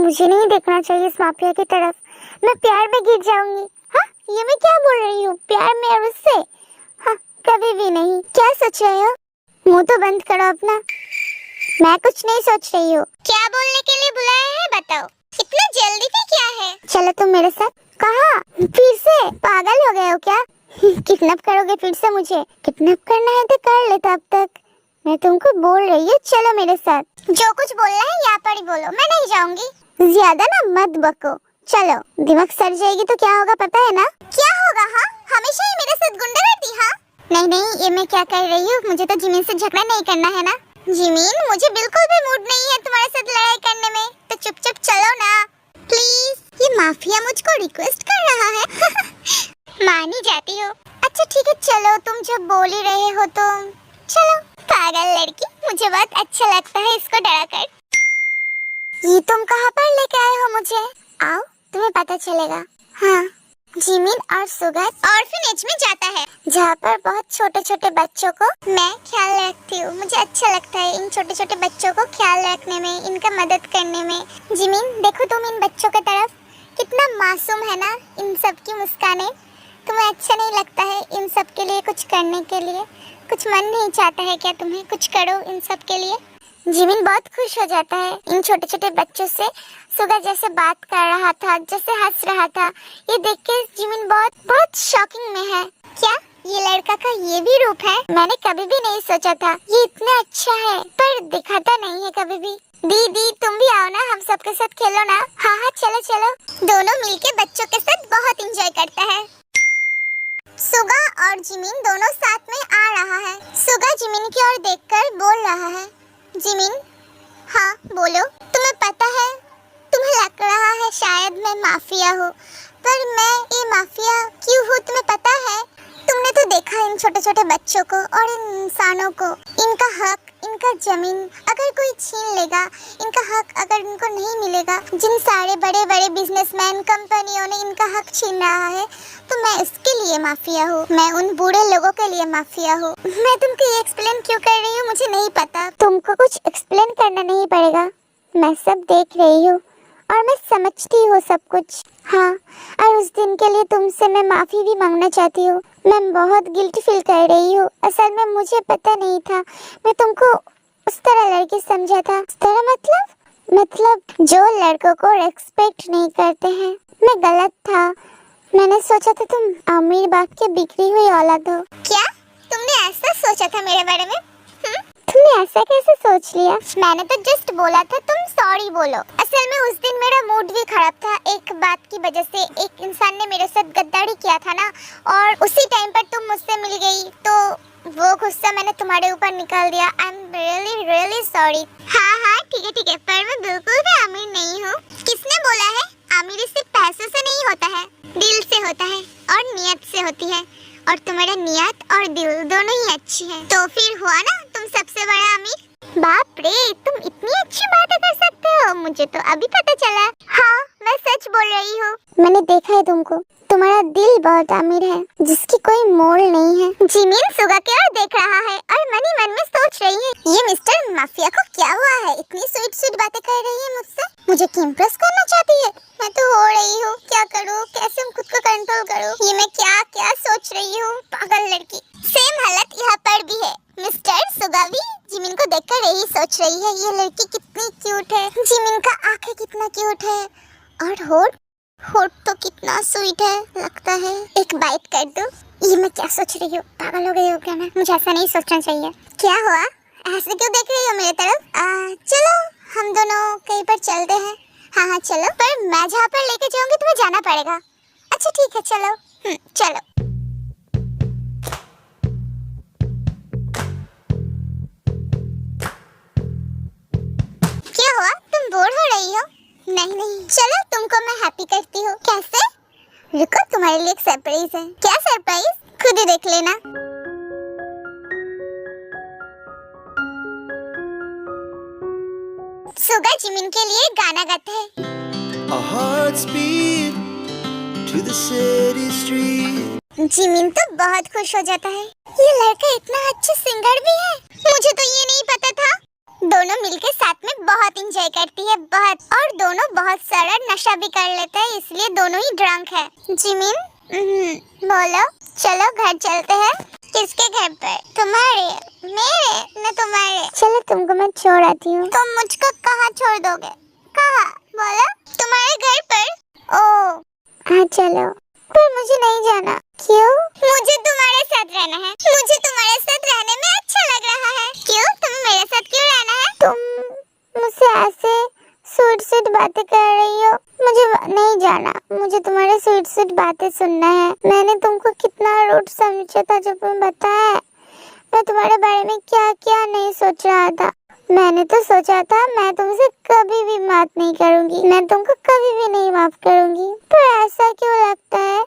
मुझे नहीं देखना चाहिए इस माफिया की तरफ, मैं प्यार में गिर जाऊंगी। हाँ, ये मैं क्या बोल रही हूँ, प्यार में और उससे? हाँ, कभी भी नहीं। क्या सोच रहे हो? मुंह तो बंद करो अपना। मैं कुछ नहीं सोच रही हूँ। क्या बोलने के लिए बुलाया है बताओ, इतना जल्दी भी क्या है? चलो तुम मेरे साथ। कहाँ? फिर से पागल हो गए हो क्या? किडनैप करोगे फिर से मुझे? किडनैप करना है तो कर ले, तब तक मैं तुमको बोल रही हूँ, चलो मेरे साथ। जो कुछ बोलना है यहाँ पर ही बोलो, मैं नहीं जाऊंगी। ज्यादा ना मत बको, चलो। दिमाग सड़ जाएगी तो क्या होगा पता है ना? क्या होगा? हाँ, हमेशा ही मेरे साथ गुंडागर्दी। हाँ नहीं नहीं, ये मैं क्या कर रही हूँ, मुझे तो जिमीन से झगड़ा नहीं करना है ना। जिमीन, मुझे बिल्कुल भी मूड नहीं है तुम्हारे साथ लड़ाई करने में, तो चुपचाप चलो ना प्लीज। ये माफिया मुझको रिक्वेस्ट कर रहा है। मान ही जाती हो। अच्छा ठीक है चलो, तुम जब बोल ही रहे हो तो चलो। पागल लड़की, मुझे बहुत अच्छा लगता है इसको डरा कर। ये तुम कहाँ पर लेके आए हो मुझे? आओ, तुम्हें पता चलेगा। हाँ, जिमीन और सुगा ऑर्फनेज में जाता है, जहाँ पर बहुत छोटे छोटे बच्चों को मैं ख्याल रखती हूँ। मुझे अच्छा लगता है इन छोटे छोटे बच्चों को ख्याल रखने में, इनका मदद करने में। जिमीन देखो तुम इन बच्चों की तरफ, कितना मासूम है ना इन सब की मुस्कानें। तुम्हें अच्छा नहीं लगता है इन सब के लिए कुछ करने के लिए? कुछ मन नहीं चाहता है क्या तुम्हें कुछ करो इन सब के लिए? जिमीन बहुत खुश हो जाता है इन छोटे छोटे बच्चों से। सुगा जैसे बात कर रहा था, जैसे हंस रहा था, ये देख के जिमीन बहुत बहुत शॉकिंग में है। क्या ये लड़का का ये भी रूप है? मैंने कभी भी नहीं सोचा था ये इतना अच्छा है, पर दिखाता नहीं है कभी भी। दीदी तुम भी आओ ना, हम सबके साथ खेलो ना। हाँ हाँ चलो चलो। दोनों मिलके बच्चों के साथ बहुत एंजॉय करता है। सुगा और जिमीन दोनों साथ में आ रहा है। सुगा जिमीन की ओर देखकर बोल रहा है, जिमीन हाँ बोलो। तुम्हें पता है, तुम्हें लग रहा है शायद मैं माफिया हूँ, पर मैं ये माफिया क्यों हूँ तुम्हें पता है? तुमने तो देखा इन छोटे छोटे बच्चों को और इन इंसानों को, इनका हक, इनका जमीन अगर कोई छीन लेगा, इनका हक अगर इनको नहीं मिलेगा, जिन सारे बड़े बड़े बिजनेसमैन कंपनियों ने इनका हक छीन रहा है, तो मैं इसके लिए माफिया हूँ। मैं उन बूढ़े लोगों के लिए माफिया हूँ। मैं तुमको ये एक्सप्लेन क्यों कर रही हूँ मुझे नहीं पता। तुमको कुछ एक्सप्लेन करना नहीं पड़ेगा, मैं सब देख रही हूँ और मैं समझती हूँ सब कुछ। हाँ, और उस दिन के लिए तुमसे मैं माफी भी मांगना चाहती हूँ। मैं बहुत गिल्ट फील कर रही हूँ। असल में मुझे पता नहीं था, मैं तुमको उस तरह लड़की समझा था। उस तरह मतलब जो लड़कों को रेस्पेक्ट नहीं करते हैं। मैं गलत था, मैंने सोचा था तुम अमीर बाप के बिगड़ी हुई औलाद हो। क्या तुमने ऐसा सोचा था मेरे बारे में? तुमने ऐसा कैसे सोच लिया? मैंने तो जस्ट बोला था तुम सॉरी बोलो। असल में उस दिन मेरा मूड भी खराब था एक बात की वजह से। एक इंसान ने मेरे साथ गद्दारी किया था ना, और उसी टाइम पर तुम मुझसे मिल गई, तो वो गुस्सा मैंने तुम्हारे ऊपर निकाल दिया। I am really really sorry. हाँ ठीक है, पर मैं बिल्कुल भी अमीर नहीं हूँ। किसने बोला है? अमीरी सिर्फ पैसों से नहीं होता है, दिल से होता है और नियत से होती है, और तुम्हारा नियत और दिल दोनों ही अच्छी है, तो फिर हुआ ना तुम सबसे बड़ा अमीर। बाप रे, तुम इतनी अच्छी बातें कर सकते हो, मुझे तो अभी पता चला। हाँ, मैं सच बोल रही हूँ। मैंने देखा है तुमको, तुम्हारा दिल बहुत अमीर है जिसकी कोई मोल नहीं है। जिमीन सुगा की ओर देख रहा है और मनी मन में सोच रही है, ये मिस्टर माफिया को क्या हुआ है, इतनी स्वीट स्वीट बातें कर रही है मुझसे, मुझे क्यों इम्प्रेस करना चाहती है। मैं तो हो रही हूँ, क्या करूँ, कैसे हम खुद को कंट्रोल करूँ, ये मैं क्या क्या सोच रही हूँ, पागल लड़की। सेम हालत यहाँ पर भी है। मिस्टर सुगा भी जिमीन को देखकर यही सोच रही है, ये लड़की कितनी क्यूट है, जिमीन का आंखें कितना क्यूट है, और होठ तो कितना स्वीट है, लगता है एक बाइट कर दूं। ये मैं क्या सोच रही हूँ, पागल हो गई हो क्या मैं? मुझे ऐसा नहीं सोचना चाहिए। क्या हुआ, ऐसे क्यों देख रही हो मेरी तरफ? चलो हम दोनों कहीं पर चलते हैं। हाँ चलो, पर मैं जहाँ पर लेके जाऊंगी तुम्हें जाना पड़ेगा। अच्छा ठीक है चलो। चलो। क्या हुआ, तुम बोर हो रही हो? नहीं, चलो तुमको मैं हैप्पी करती हूँ। कैसे? रुको, तुम्हारे लिए एक सरप्राइज है। क्या सरप्राइज? खुद ही देख लेना। सुगा जिमीन के लिए गाना गाता है। Our hearts beat to the city street. Jimin तो बहुत खुश हो जाता है, ये लड़का इतना अच्छा सिंगर भी है, मुझे तो ये नहीं पता था। दोनों मिलके साथ में बहुत एंजॉय करती है, बहुत, और दोनों बहुत नशा भी कर लेते हैं, इसलिए दोनों ही ड्रंक है। जिमिन बोलो, चलो घर चलते हैं। किसके घर पर? तुम्हारे? मेरे? न तुम्हारे। चलो तुमको मैं छोड़ आती हूँ। तुम मुझको कहाँ छोड़ दोगे? कहाँ? बोलो। तुम्हारे घर पर। ओ हाँ चलो, पर मुझे नहीं जाना। क्यों? मुझे तुम्हारे साथ रहना है। मुझे तुम्हारे साथ रहने में अच्छा लग रहा है। क्यों? तुम्हें मेरे साथ क्यों रहना है? तुम मुझसे ऐसे स्वीट स्वीट बातें कर रही हो, मुझे नहीं जाना। मुझे तुम्हारे स्वीट स्वीट बातें सुनना है। मैंने तुमको कितना रूड समझा था जब तुम्हें बताया। मैं तुम्हारे बारे में क्या क्या नहीं सोच रहा था। मैंने तो सोचा था मैं तुमसे कभी भी माफ नहीं करूंगी, मैं तुमको कभी भी नहीं माफ करूंगी, पर ऐसा क्यों लगता है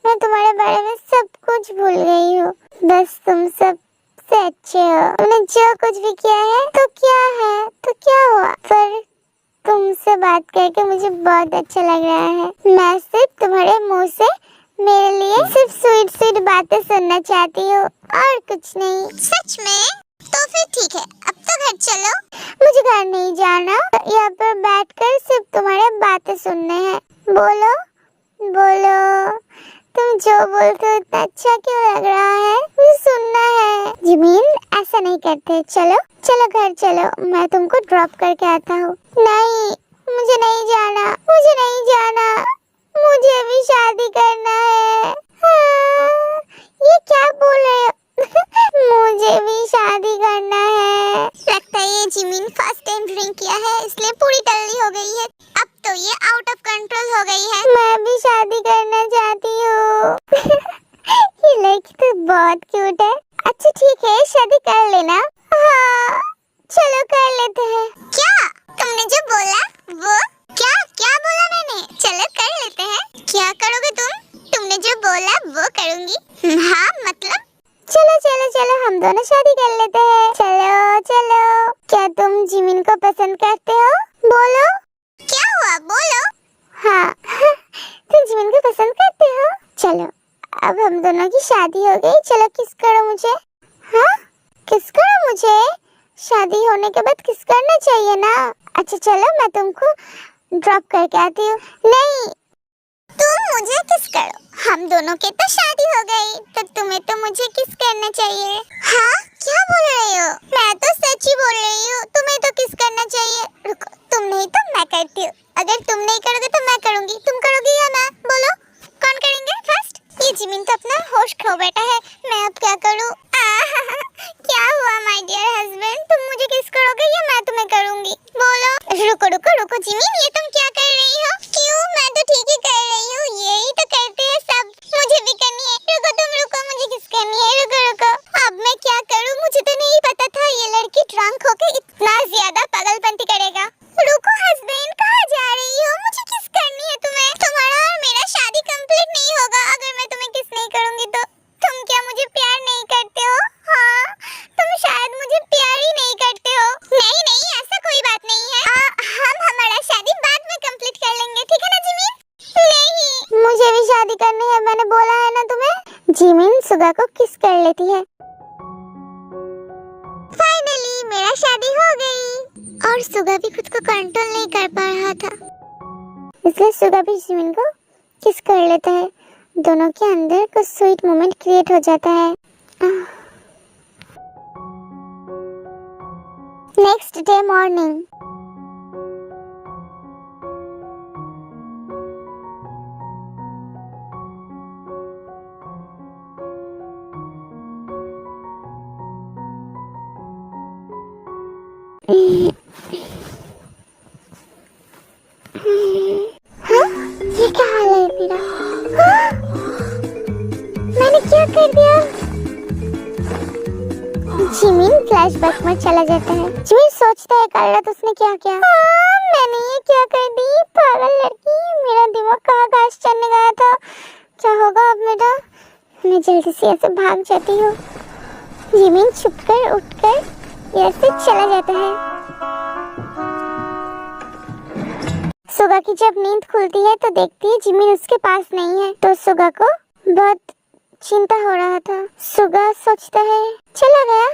मैं तुम्हारे बारे में सब कुछ भूल गई हूँ। बस तुम सबसे अच्छे हो। तुमने जो कुछ भी किया है तो क्या है, तो क्या हुआ, पर तुमसे बात करके मुझे बहुत अच्छा लग रहा है। मैं सिर्फ तुम्हारे मुंह से मेरे लिए सिर्फ स्वीट स्वीट बातें सुनना चाहती हूँ और कुछ नहीं। सच में? तो फिर ठीक है, अब तो घर चलो। मुझे घर नहीं जाना, यहाँ पर बैठकर सिर्फ तुम्हारे बातें सुनने हैं। बोलो बोलो, तुम जो बोलते हो उतना अच्छा क्यों लग रहा है, मुझे सुनना है। जिमिन ऐसा नहीं करते, चलो चलो घर चलो, मैं तुमको ड्रॉप करके आता हूँ। नहीं, मुझे नहीं जाना, मुझे नहीं जाना, मुझे भी शादी करना है। हाँ, ये क्या बोल रहे हो? मुझे भी शादी करना है। लगता है ये जिमिन फर्स्ट टाइम ड्रिंक किया है, इसलिए पूरी टल्ली हो गई है। अब तो ये आउट ऑफ कंट्रोल हो गई है। मैं भी शादी करना चाहती हूँ। ये लड़की तो बहुत क्यूट है। अच्छा ठीक है, शादी कर लेना। हाँ चलो कर लेते हैं। क्या तुमने जो बोला वो? क्या क्या बोला मैंने? चलो कर लेते हैं। क्या करोगे तुम? तुमने जो बोला वो करूंगी। हाँ मतलब? चलो चलो चलो, हम दोनों शादी कर लेते हैं। चलो चलो। क्या तुम जिमिन को पसंद करते हो? बोलो। क्या हुआ? बोलो। हाँ तुम जिमिन को पसंद करते हो? चलो अब हम दोनों की शादी हो गई, चलो किस करो मुझे। हाँ किस करो मुझे, शादी होने के बाद किस करना चाहिए ना। अच्छा चलो मैं तुमको ड्रॉप करके आती हूँ। नहीं, तुम मुझे किस करो, हम दोनों की तो शादी हो गई, तो तुम्हें तो मुझे किस करना चाहिए। हाँ क्या बोल रही हो? मैं तो सच ही बोल रही हूँ, तुम्हें तो किस करना चाहिए। रुको, तुम नहीं तो मैं करती हूँ। अगर तुम नहीं करोगे तो मैं करूंगी। तुम करोगी या मैं? बोलो कौन करेंगे फर्स्ट? ये जिमिन तो अपना होश खो बैठा है, मैं अब क्या करूँ? क्या हुआ माय डियर हस्बैंड, तुम मुझे किस करोगे या मैं तुम्हें करूंगी? बोलो। रुको रुको रुको जिमिन, ये तुम क्या कर रही हो? क्यों, मैं तो ठीक ही कर रही हूँ, यही तो करते हैं सब, मुझे भी करनी है। रुको तुम रुको, मुझे किस करनी है, रुको रुको। अब मैं क्या करूँ, मुझे तो नहीं पता था ये लड़की ड्रंक होके इतना ज्यादा पागलपंती करेगा। रुको हस्बैंड, कहाँ जा रही हो? मुझे किस करनी है तुम्हें? तुम्हारा और मेरा शादी कंप्लीट नहीं होगा अगर मैं तुम्हें किस नहीं करूंगी तो। तुम क्या मुझे प्यार नहीं करते हो? हाँ, तुम शायद मुझे प्यार ही नहीं करते हो। नहीं नहीं, ऐसा कोई बात नहीं है। हम हमारा शादी बाद में कंप्लीट कर लेंगे, ठीक है ना जिमिन? नहीं, मुझे भी शादी करनी है, मैंने बोला है ना तुम्हें। जिमिन सुगा को किस कर लेती है। फाइनली मेरा शादी हो गई और सुगा भी खुद को कंट्रोल नहीं कर पा रहा था, इसलिए सुगा भी जिमिन को किस कर लेता है। दोनों के अंदर कुछ स्वीट मोमेंट क्रिएट हो जाता है। Next day morning. हाँ? ये क्या हाल है मेरा? हाँ? मैंने क्या कर दिया? जिमिन फ्लैशबैक में चला जाता है। जिमिन सोचता है कल रात उसने क्या किया। मैंने ये क्या कर दी, पागल लड़की, मेरा दिमाग कहाँ घास चढ़ने गया था। क्या होगा अब मेरा? मैं जल्दी से ऐसे भाग जाती हूँ। जिमिन छुपकर उठकर ऐसे चला जाता है। सुगा की जब नींद खुलती है तो देखती है जिमिन उसके पास नहीं है, तो सुगा को बहुत चिंता हो रहा था। सुगा सोचता है चला गया।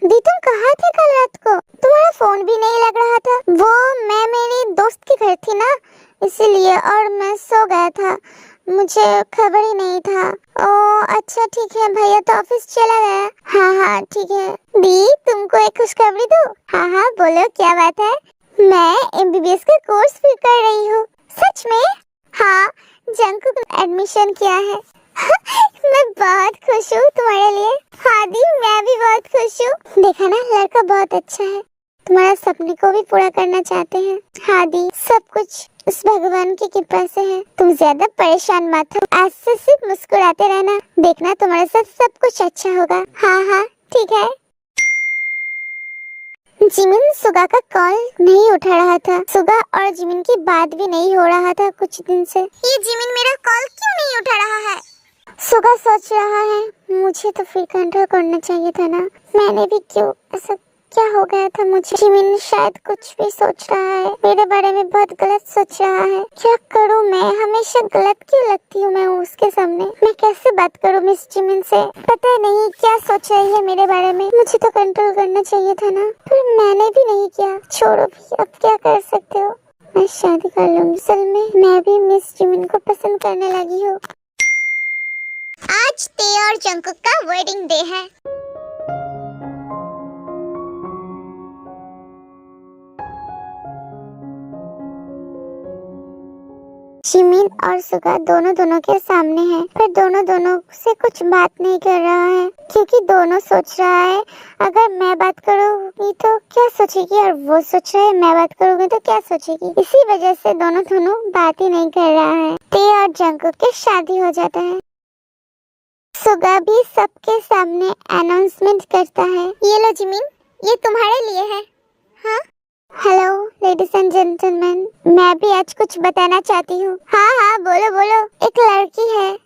दी तुम कहाँ थे कल रात को? तुम्हारा फोन भी नहीं लग रहा था। वो मैं मेरी दोस्त के घर थी ना, इसीलिए, और मैं सो गया था, मुझे खबर ही नहीं था। ओ अच्छा ठीक है, भैया तो ऑफिस चला गया। हाँ हाँ ठीक है। दी तुमको एक खुशखबरी दूँ? हाँ हाँ बोलो, क्या बात है? मैं MBBS का कोर्स भी कर रही हूँ। सच में? हाँ, जंकुक ने एडमिशन किया है। मैं बहुत खुश हूँ तुम्हारे लिए। हाँ दी, मैं भी बहुत खुश हूँ। देखा ना, लड़का बहुत अच्छा है, तुम्हारा सपने को भी पूरा करना चाहते हैं। हाँ दी, सब कुछ उस भगवान की कृपा से है। तुम ज्यादा परेशान मत हो, आज से सिर्फ मुस्कुराते रहना, देखना तुम्हारे साथ सब कुछ अच्छा होगा। हाँ हाँ ठीक है। जिमिन सुगा का कॉल नहीं उठा रहा था। सुगा और जिमिन की बात भी नहीं हो रहा था कुछ दिन से। ये जिमिन मेरा कॉल क्यों नहीं उठा रहा है? सुगा सोच रहा है, मुझे तो फिर कंट्रोल करना चाहिए था ना, मैंने भी क्यों, ऐसा क्या हो गया था मुझे? जिमिन शायद कुछ भी सोच रहा है, मेरे बारे में बहुत गलत सोच रहा है। क्या करूं मैं, हमेशा गलत क्यों लगती हूँ मैं उसके सामने? मैं कैसे बात करूं मिस जिमिन से? पता नहीं क्या सोच रही है मेरे बारे में। मुझे तो कंट्रोल करना चाहिए था ना, पर मैंने भी नहीं किया। छोड़ो भी, अब क्या कर सकते हो, मैं शादी कर लूंगी। असल में मैं भी मिस जिमिन को पसंद करने लगी हूँ। आज ते और जंकुक का वेडिंग डे है। जिमिन और सुगा दोनों के सामने हैं, पर दोनों से कुछ बात नहीं कर रहा है, क्योंकि दोनों सोच रहा है अगर मैं बात करूंगी तो क्या सोचेगी, और वो सोच रहा है मैं बात करूंगी तो क्या सोचेगी। इसी वजह से दोनों बात ही नहीं कर रहा है। ते और जंकुक की शादी हो जाता है। सुगा भी सबके सामने अनाउंसमेंट करता है, ये लो जिमिन, ये तुम्हारे लिए है। हाँ हेलो लेडीज एंड जेंटलमैन, मैं भी आज कुछ बताना चाहती हूँ। हाँ हाँ बोलो बोलो। एक लड़की है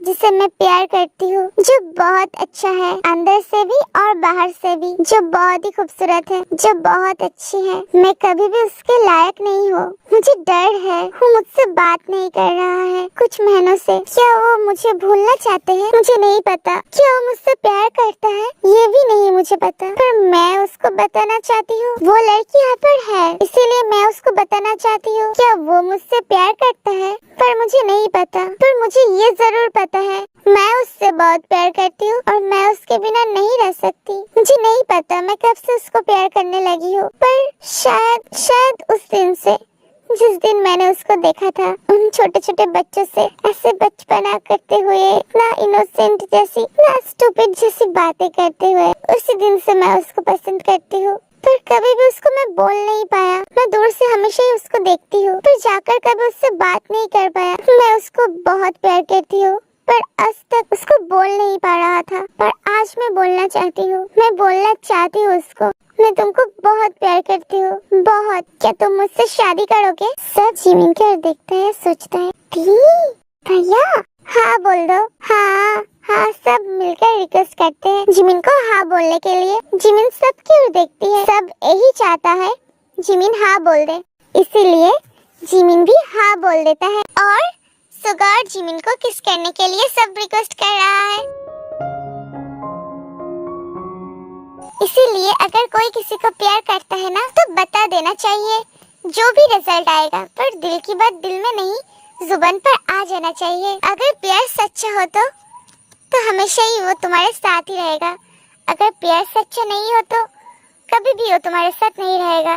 जिसे मैं प्यार करती हूँ, जो बहुत अच्छा है, अंदर से भी और बाहर से भी, जो बहुत ही खूबसूरत है, जो बहुत अच्छी है। मैं कभी भी उसके लायक नहीं हूँ। मुझे डर है, वो मुझसे बात नहीं कर रहा है कुछ महीनों से। क्या वो मुझे भूलना चाहते हैं? मुझे नहीं पता। क्या वो मुझसे प्यार करता है? ये भी नहीं मुझे पता, पर मैं उसको बताना चाहती हूँ। वो लड़की यहाँ पर है, इसीलिए मैं उसको बताना चाहती हूँ। क्या वो मुझसे प्यार करता है? पर मुझे नहीं पता, पर मुझे ये जरूर पता है, मैं उससे बहुत प्यार करती हूँ और मैं उसके बिना नहीं रह सकती। मुझे नहीं पता मैं कब से उसको प्यार करने लगी हूँ, पर शायद उस दिन से, जिस दिन मैंने उसको देखा था उन छोटे छोटे बच्चों से ऐसे बचपना करते हुए, इतना इनोसेंट जैसी, इतना स्टूपिड जैसी बातें करते हुए, उसी दिन से मैं उसको पसंद करती हूँ। पर कभी भी उसको मैं बोल नहीं पाया। मैं दूर से हमेशा ही उसको देखती हूँ, पर जाकर कभी उससे बात नहीं कर पाया। मैं उसको बहुत प्यार करती हूँ, पर आज तक उसको बोल नहीं पा रहा था, पर आज मैं बोलना चाहती हूँ। मैं बोलना चाहती हूँ उसको, मैं तुमको बहुत प्यार करती हूँ, बहुत। क्या तुम मुझसे शादी करोगे? सब जिमिन की ओर देखता है, सोचता है, भैया हाँ बोल दो। हाँ हाँ, सब मिलकर रिक्वेस्ट करते हैं जिमिन को हाँ बोलने के लिए। जिमिन सब की ओर देखती है, सब यही चाहता है जिमिन हाँ बोल दे, इसीलिए जिमिन भी हाँ बोल देता है और सुगा और जिमिन को किस करने के लिए सब रिक्वेस्ट कर रहा है। इसीलिए अगर कोई किसी को प्यार करता है ना, तो बता देना चाहिए, जो भी रिजल्ट आएगा, पर दिल की बात दिल में नहीं, जुबान पर आ जाना चाहिए। अगर प्यार सच्चा हो तो हमेशा ही वो तुम्हारे साथ ही रहेगा। अगर प्यार सच्चा नहीं हो तो कभी भी वो तुम्हारे साथ नहीं रहेगा।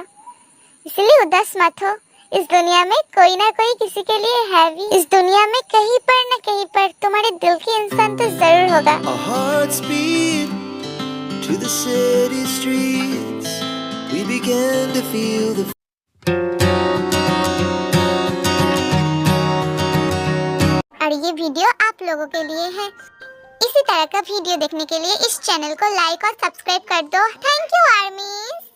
इसलिए उदास मत हो, इस दुनिया में कोई ना कोई किसी के लिए है भी। इस दुनिया में कहीं पर न कहीं पर तुम्हारे दिल की इंसान तो जरूर होगा। Our hearts beat to the city streets. We began to feel the और ये वीडियो आप लोगों के लिए है। इसी तरह का वीडियो देखने के लिए इस चैनल को लाइक और सब्सक्राइब कर दो। Thank you आर्मीज।